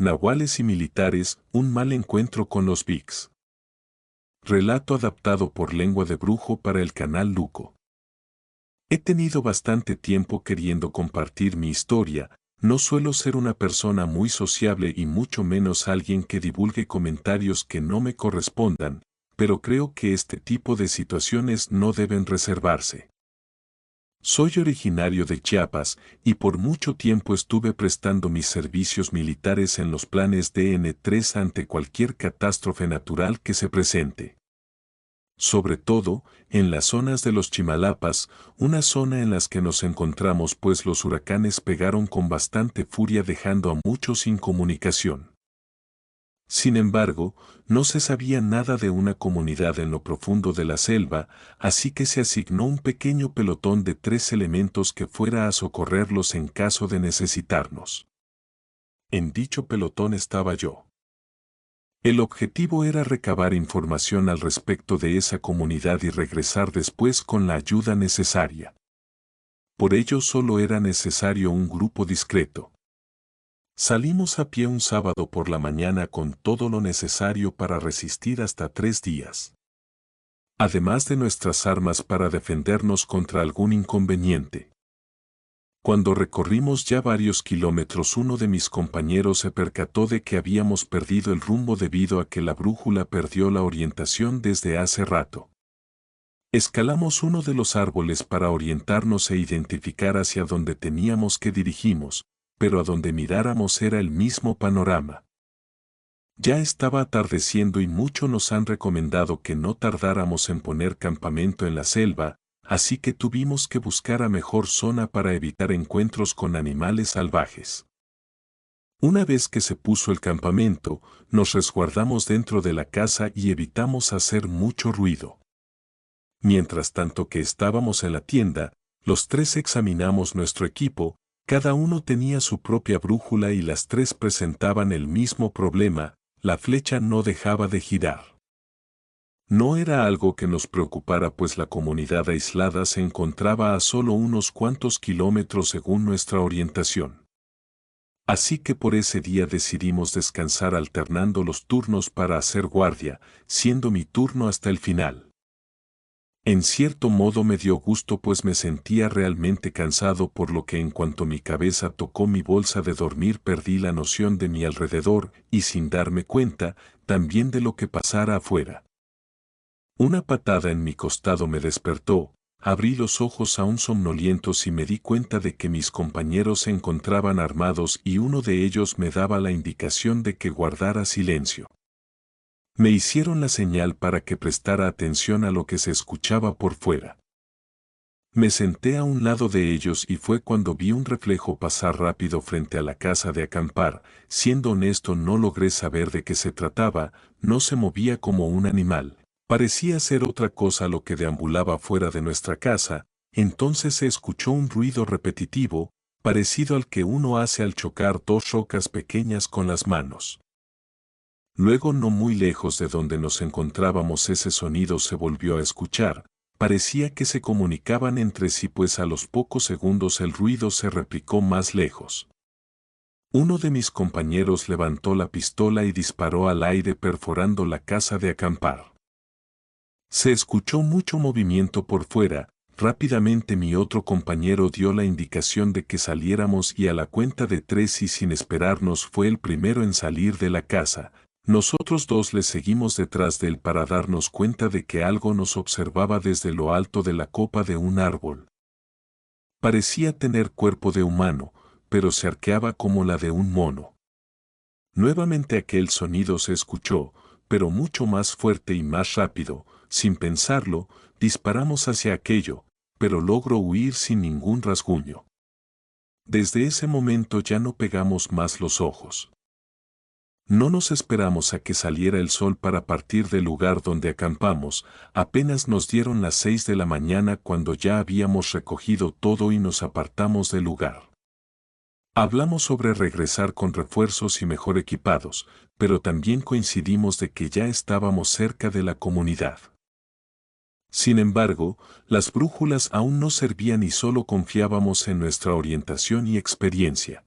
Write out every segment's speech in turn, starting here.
Nahuales y militares, un mal encuentro con los Bigs. Relato adaptado por Lengua de Brujo para el canal Luco. He tenido bastante tiempo queriendo compartir mi historia. No suelo ser una persona muy sociable y mucho menos alguien que divulgue comentarios que no me correspondan, pero creo que este tipo de situaciones no deben reservarse. Soy originario de Chiapas y por mucho tiempo estuve prestando mis servicios militares en los planes DN3 ante cualquier catástrofe natural que se presente. Sobre todo, en las zonas de los Chimalapas, una zona en las que nos encontramos pues los huracanes pegaron con bastante furia dejando a muchos sin comunicación. Sin embargo, no se sabía nada de una comunidad en lo profundo de la selva, así que se asignó un pequeño pelotón de 3 elementos que fuera a socorrerlos en caso de necesitarnos. En dicho pelotón estaba yo. El objetivo era recabar información al respecto de esa comunidad y regresar después con la ayuda necesaria. Por ello solo era necesario un grupo discreto. Salimos a pie un sábado por la mañana con todo lo necesario para resistir hasta 3 días. Además de nuestras armas para defendernos contra algún inconveniente. Cuando recorrimos ya varios kilómetros, uno de mis compañeros se percató de que habíamos perdido el rumbo debido a que la brújula perdió la orientación desde hace rato. Escalamos uno de los árboles para orientarnos e identificar hacia dónde teníamos que dirigirnos, pero a donde miráramos era el mismo panorama. Ya estaba atardeciendo y mucho nos han recomendado que no tardáramos en poner campamento en la selva, así que tuvimos que buscar a mejor zona para evitar encuentros con animales salvajes. Una vez que se puso el campamento, nos resguardamos dentro de la casa y evitamos hacer mucho ruido. Mientras tanto que estábamos en la tienda, los 3 examinamos nuestro equipo, cada uno tenía su propia brújula y las 3 presentaban el mismo problema, la flecha no dejaba de girar. No era algo que nos preocupara pues la comunidad aislada se encontraba a solo unos cuantos kilómetros según nuestra orientación. Así que por ese día decidimos descansar alternando los turnos para hacer guardia, siendo mi turno hasta el final. En cierto modo me dio gusto pues me sentía realmente cansado por lo que en cuanto mi cabeza tocó mi bolsa de dormir perdí la noción de mi alrededor y sin darme cuenta, también de lo que pasara afuera. Una patada en mi costado me despertó, abrí los ojos aún somnolientos y me di cuenta de que mis compañeros se encontraban armados y uno de ellos me daba la indicación de que guardara silencio. Me hicieron la señal para que prestara atención a lo que se escuchaba por fuera. Me senté a un lado de ellos y fue cuando vi un reflejo pasar rápido frente a la casa de acampar. Siendo honesto, no logré saber de qué se trataba, no se movía como un animal. Parecía ser otra cosa lo que deambulaba fuera de nuestra casa. Entonces se escuchó un ruido repetitivo, parecido al que uno hace al chocar 2 rocas pequeñas con las manos. Luego, no muy lejos de donde nos encontrábamos, ese sonido se volvió a escuchar. Parecía que se comunicaban entre sí, pues a los pocos segundos el ruido se replicó más lejos. Uno de mis compañeros levantó la pistola y disparó al aire perforando la casa de acampar. Se escuchó mucho movimiento por fuera. Rápidamente mi otro compañero dio la indicación de que saliéramos y a la cuenta de 3 y sin esperarnos fue el primero en salir de la casa. Nosotros 2 le seguimos detrás de él para darnos cuenta de que algo nos observaba desde lo alto de la copa de un árbol. Parecía tener cuerpo de humano, pero se arqueaba como la de un mono. Nuevamente aquel sonido se escuchó, pero mucho más fuerte y más rápido. Sin pensarlo, disparamos hacia aquello, pero logró huir sin ningún rasguño. Desde ese momento ya no pegamos más los ojos. No nos esperamos a que saliera el sol para partir del lugar donde acampamos. Apenas nos dieron las 6 de la mañana cuando ya habíamos recogido todo y nos apartamos del lugar. Hablamos sobre regresar con refuerzos y mejor equipados, pero también coincidimos de que ya estábamos cerca de la comunidad. Sin embargo, las brújulas aún no servían y solo confiábamos en nuestra orientación y experiencia.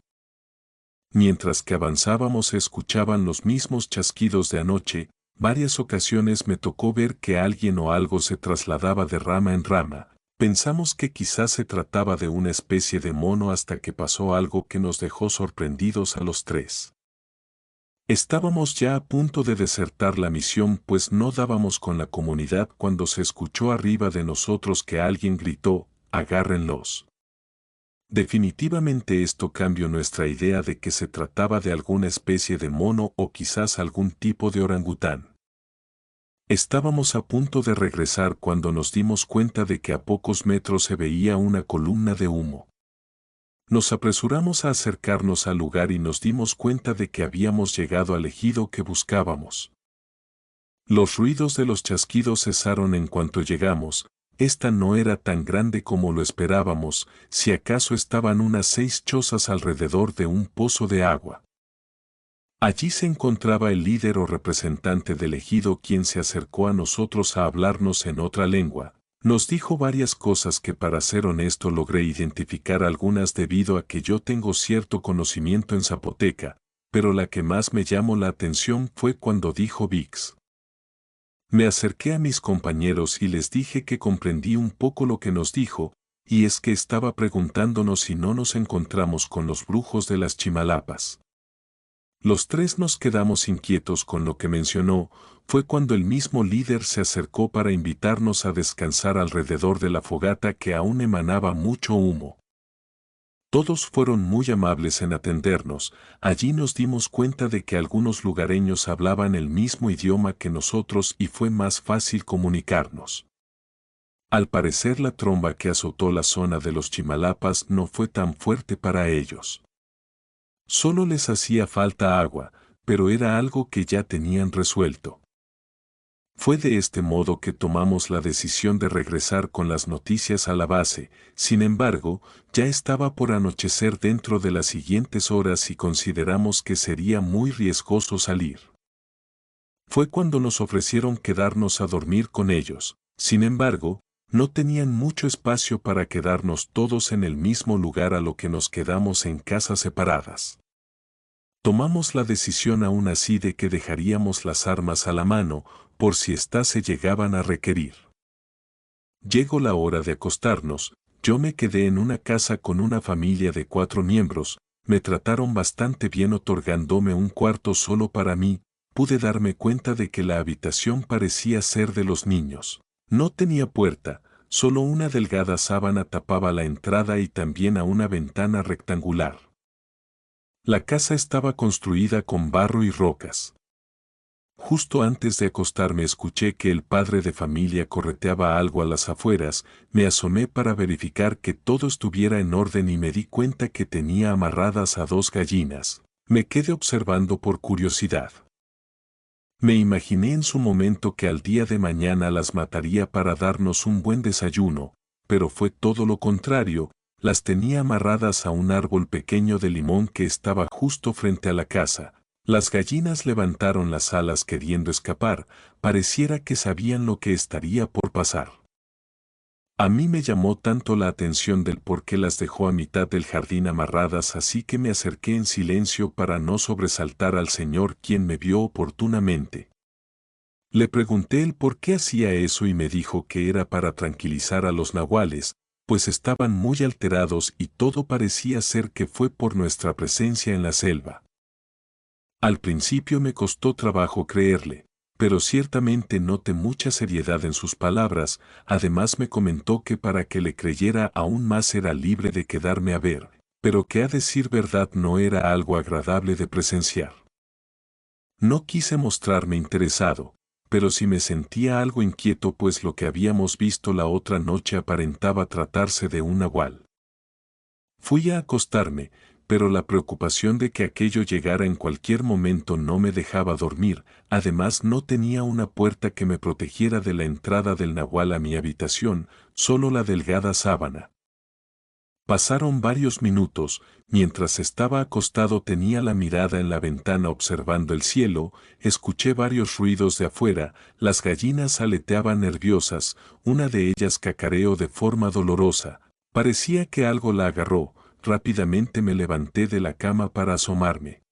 Mientras que avanzábamos se escuchaban los mismos chasquidos de anoche. Varias ocasiones me tocó ver que alguien o algo se trasladaba de rama en rama. Pensamos que quizás se trataba de una especie de mono hasta que pasó algo que nos dejó sorprendidos a los tres. Estábamos ya a punto de desertar la misión pues no dábamos con la comunidad cuando se escuchó arriba de nosotros que alguien gritó, «agárrenlos». Definitivamente esto cambió nuestra idea de que se trataba de alguna especie de mono o quizás algún tipo de orangután. Estábamos a punto de regresar cuando nos dimos cuenta de que a pocos metros se veía una columna de humo. Nos apresuramos a acercarnos al lugar y nos dimos cuenta de que habíamos llegado al ejido que buscábamos. Los ruidos de los chasquidos cesaron en cuanto llegamos. Esta no era tan grande como lo esperábamos, si acaso estaban unas 6 chozas alrededor de un pozo de agua. Allí se encontraba el líder o representante del ejido quien se acercó a nosotros a hablarnos en otra lengua. Nos dijo varias cosas que para ser honesto logré identificar algunas debido a que yo tengo cierto conocimiento en zapoteca, pero la que más me llamó la atención fue cuando dijo Vix. Me acerqué a mis compañeros y les dije que comprendí un poco lo que nos dijo, y es que estaba preguntándonos si no nos encontramos con los brujos de las Chimalapas. Los tres nos quedamos inquietos con lo que mencionó. Fue cuando el mismo líder se acercó para invitarnos a descansar alrededor de la fogata que aún emanaba mucho humo. Todos fueron muy amables en atendernos. Allí nos dimos cuenta de que algunos lugareños hablaban el mismo idioma que nosotros y fue más fácil comunicarnos. Al parecer la tromba que azotó la zona de los Chimalapas no fue tan fuerte para ellos. Solo les hacía falta agua, pero era algo que ya tenían resuelto. Fue de este modo que tomamos la decisión de regresar con las noticias a la base. Sin embargo, ya estaba por anochecer dentro de las siguientes horas y consideramos que sería muy riesgoso salir. Fue cuando nos ofrecieron quedarnos a dormir con ellos. Sin embargo, no tenían mucho espacio para quedarnos todos en el mismo lugar, a lo que nos quedamos en casas separadas. Tomamos la decisión aún así de que dejaríamos las armas a la mano, por si éstas se llegaban a requerir. Llegó la hora de acostarnos. Yo me quedé en una casa con una familia de 4 miembros, me trataron bastante bien otorgándome un cuarto solo para mí. Pude darme cuenta de que la habitación parecía ser de los niños. No tenía puerta, solo una delgada sábana tapaba la entrada y también a una ventana rectangular. La casa estaba construida con barro y rocas. Justo antes de acostarme escuché que el padre de familia correteaba algo a las afueras. Me asomé para verificar que todo estuviera en orden y me di cuenta que tenía amarradas a 2 gallinas. Me quedé observando por curiosidad. Me imaginé en su momento que al día de mañana las mataría para darnos un buen desayuno, pero fue todo lo contrario. Las tenía amarradas a un árbol pequeño de limón que estaba justo frente a la casa. Las gallinas levantaron las alas queriendo escapar, pareciera que sabían lo que estaría por pasar. A mí me llamó tanto la atención del por qué las dejó a mitad del jardín amarradas, así que me acerqué en silencio para no sobresaltar al señor, quien me vio oportunamente. Le pregunté el por qué hacía eso y me dijo que era para tranquilizar a los nahuales, pues estaban muy alterados y todo parecía ser que fue por nuestra presencia en la selva. Al principio me costó trabajo creerle, pero ciertamente noté mucha seriedad en sus palabras. Además me comentó que para que le creyera aún más era libre de quedarme a ver, pero que a decir verdad no era algo agradable de presenciar. No quise mostrarme interesado, pero sí me sentía algo inquieto, pues lo que habíamos visto la otra noche aparentaba tratarse de un nahual. Fui a acostarme, pero la preocupación de que aquello llegara en cualquier momento no me dejaba dormir. Además no tenía una puerta que me protegiera de la entrada del nahual a mi habitación, solo la delgada sábana. Pasaron varios minutos. Mientras estaba acostado tenía la mirada en la ventana observando el cielo. Escuché varios ruidos de afuera. Las gallinas aleteaban nerviosas, una de ellas cacareó de forma dolorosa. Parecía que algo la agarró. rápidamente me levanté de la cama para asomarme.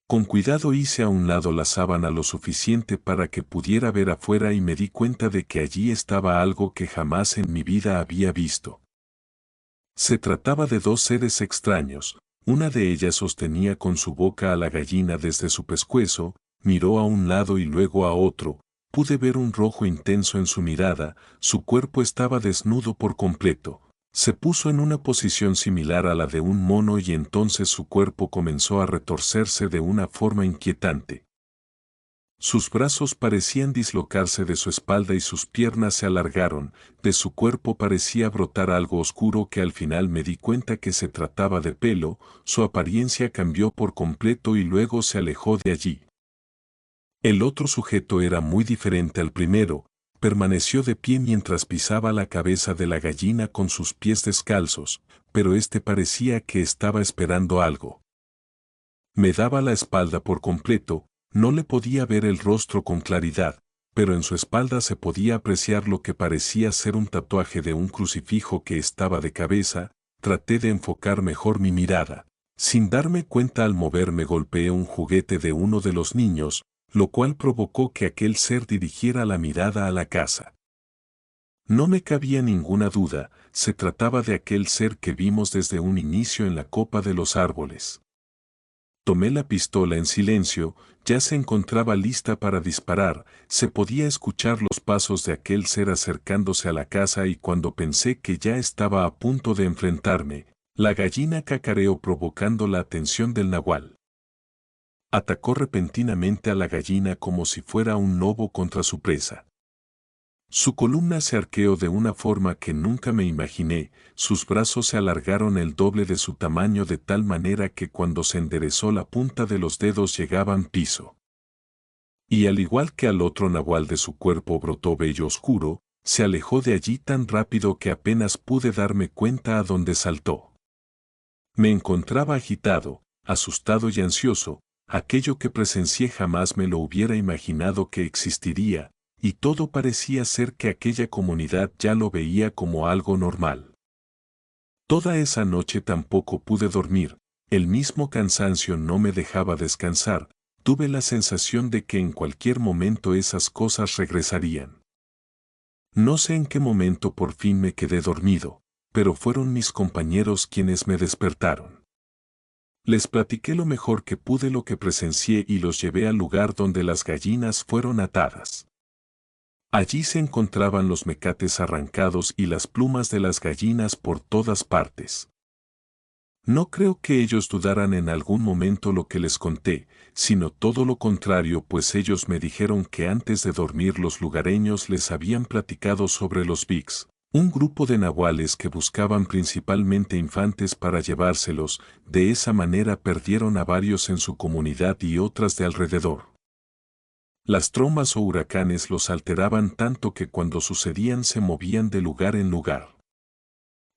Con cuidado hice a un lado la sábana lo suficiente para que pudiera ver afuera y me di cuenta de que allí estaba algo que jamás en mi vida había visto. Se trataba de dos seres extraños. Una de ellas sostenía con su boca a la gallina desde su pescuezo, miró a un lado y luego a otro. Pude ver un rojo intenso en su mirada, su cuerpo estaba desnudo por completo. Se puso en una posición similar a la de un mono y entonces su cuerpo comenzó a retorcerse de una forma inquietante. Sus brazos parecían dislocarse de su espalda y sus piernas se alargaron, de su cuerpo parecía brotar algo oscuro que al final me di cuenta que se trataba de pelo, su apariencia cambió por completo y luego se alejó de allí. El otro sujeto era muy diferente al primero, permaneció de pie mientras pisaba la cabeza de la gallina con sus pies descalzos, pero este parecía que estaba esperando algo. Me daba la espalda por completo, no le podía ver el rostro con claridad, pero en su espalda se podía apreciar lo que parecía ser un tatuaje de un crucifijo que estaba de cabeza. Traté de enfocar mejor mi mirada. Sin darme cuenta al moverme golpeé un juguete de uno de los niños, lo cual provocó que aquel ser dirigiera la mirada a la casa. No me cabía ninguna duda, se trataba de aquel ser que vimos desde un inicio en la copa de los árboles. Tomé la pistola en silencio, ya se encontraba lista para disparar, se podía escuchar los pasos de aquel ser acercándose a la casa y cuando pensé que ya estaba a punto de enfrentarme, la gallina cacareó provocando la atención del nahual. Atacó repentinamente a la gallina como si fuera un lobo contra su presa. Su columna se arqueó de una forma que nunca me imaginé, sus brazos se alargaron el doble de su tamaño de tal manera que cuando se enderezó la punta de los dedos llegaban piso. Y al igual que al otro nahual de su cuerpo brotó vello oscuro, se alejó de allí tan rápido que apenas pude darme cuenta a dónde saltó. Me encontraba agitado, asustado y ansioso, aquello que presencié jamás me lo hubiera imaginado que existiría, y todo parecía ser que aquella comunidad ya lo veía como algo normal. Toda esa noche tampoco pude dormir, el mismo cansancio no me dejaba descansar, tuve la sensación de que en cualquier momento esas cosas regresarían. No sé en qué momento por fin me quedé dormido, pero fueron mis compañeros quienes me despertaron. Les platiqué lo mejor que pude lo que presencié y los llevé al lugar donde las gallinas fueron atadas. Allí se encontraban los mecates arrancados y las plumas de las gallinas por todas partes. No creo que ellos dudaran en algún momento lo que les conté, sino todo lo contrario, pues ellos me dijeron que antes de dormir los lugareños les habían platicado sobre los Bics, un grupo de nahuales que buscaban principalmente infantes para llevárselos, de esa manera perdieron a varios en su comunidad y otras de alrededor. Las trombas o huracanes los alteraban tanto que cuando sucedían se movían de lugar en lugar.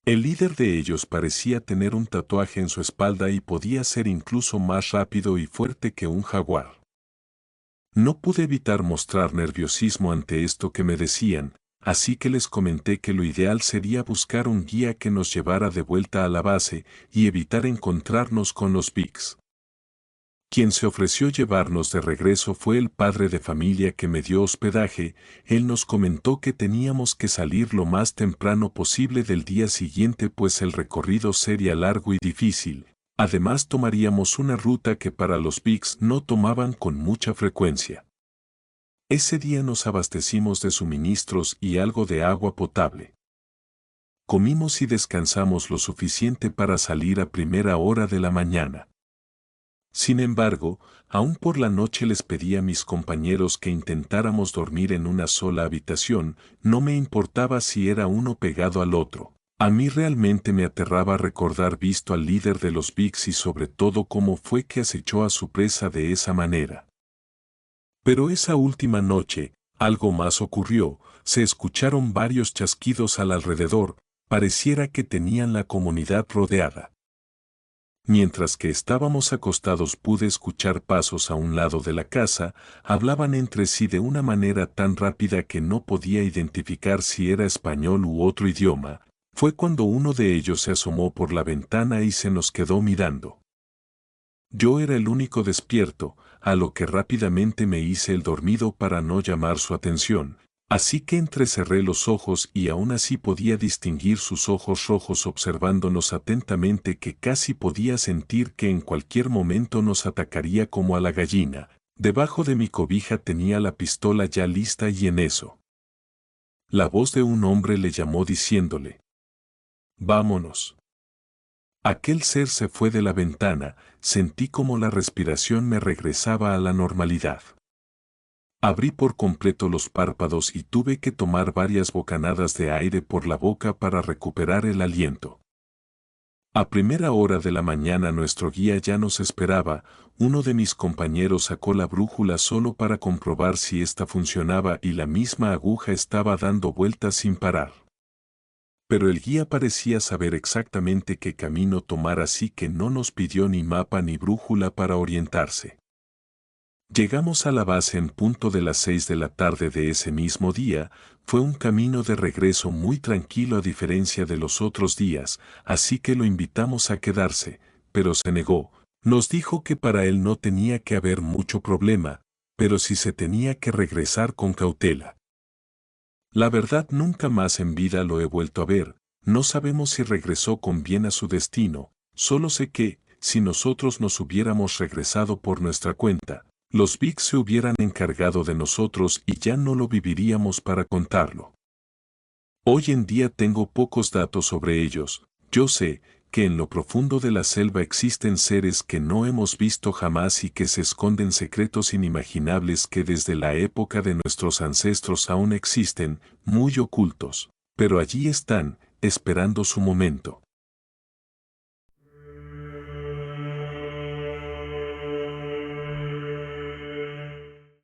El líder de ellos parecía tener un tatuaje en su espalda y podía ser incluso más rápido y fuerte que un jaguar. No pude evitar mostrar nerviosismo ante esto que me decían, así que les comenté que lo ideal sería buscar un guía que nos llevara de vuelta a la base y evitar encontrarnos con los Bics. Quien se ofreció llevarnos de regreso fue el padre de familia que me dio hospedaje. Él nos comentó que teníamos que salir lo más temprano posible del día siguiente pues el recorrido sería largo y difícil. Además tomaríamos una ruta que para los Bics no tomaban con mucha frecuencia. Ese día nos abastecimos de suministros y algo de agua potable. Comimos y descansamos lo suficiente para salir a primera hora de la mañana. Sin embargo, aún por la noche les pedí a mis compañeros que intentáramos dormir en una sola habitación, no me importaba si era uno pegado al otro. A mí realmente me aterraba recordar visto al líder de los Bics y sobre todo cómo fue que acechó a su presa de esa manera. Pero esa última noche, algo más ocurrió, se escucharon varios chasquidos al alrededor, pareciera que tenían la comunidad rodeada. Mientras que estábamos acostados pude escuchar pasos a un lado de la casa, hablaban entre sí de una manera tan rápida que no podía identificar si era español u otro idioma. Fue cuando uno de ellos se asomó por la ventana y se nos quedó mirando. Yo era el único despierto, a lo que rápidamente me hice el dormido para no llamar su atención, así que entrecerré los ojos y aún así podía distinguir sus ojos rojos observándonos atentamente, que casi podía sentir que en cualquier momento nos atacaría como a la gallina. Debajo de mi cobija tenía la pistola ya lista y en eso la voz de un hombre le llamó diciéndole: «Vámonos». Aquel ser se fue de la ventana, sentí como la respiración me regresaba a la normalidad. Abrí por completo los párpados y tuve que tomar varias bocanadas de aire por la boca para recuperar el aliento. A primera hora de la mañana nuestro guía ya nos esperaba. Uno de mis compañeros sacó la brújula solo para comprobar si ésta funcionaba y la misma aguja estaba dando vueltas sin parar. Pero el guía parecía saber exactamente qué camino tomar, así que no nos pidió ni mapa ni brújula para orientarse. Llegamos a la base en punto de las 6 de la tarde de ese mismo día. Fue un camino de regreso muy tranquilo a diferencia de los otros días, así que lo invitamos a quedarse, pero se negó. Nos dijo que para él no tenía que haber mucho problema, pero sí se tenía que regresar con cautela. La verdad, nunca más en vida lo he vuelto a ver. No sabemos si regresó con bien a su destino, solo sé que, si nosotros nos hubiéramos regresado por nuestra cuenta, los Bigs se hubieran encargado de nosotros y ya no lo viviríamos para contarlo. Hoy en día tengo pocos datos sobre ellos. Yo sé que en lo profundo de la selva existen seres que no hemos visto jamás y que se esconden secretos inimaginables que desde la época de nuestros ancestros aún existen, muy ocultos, pero allí están, esperando su momento.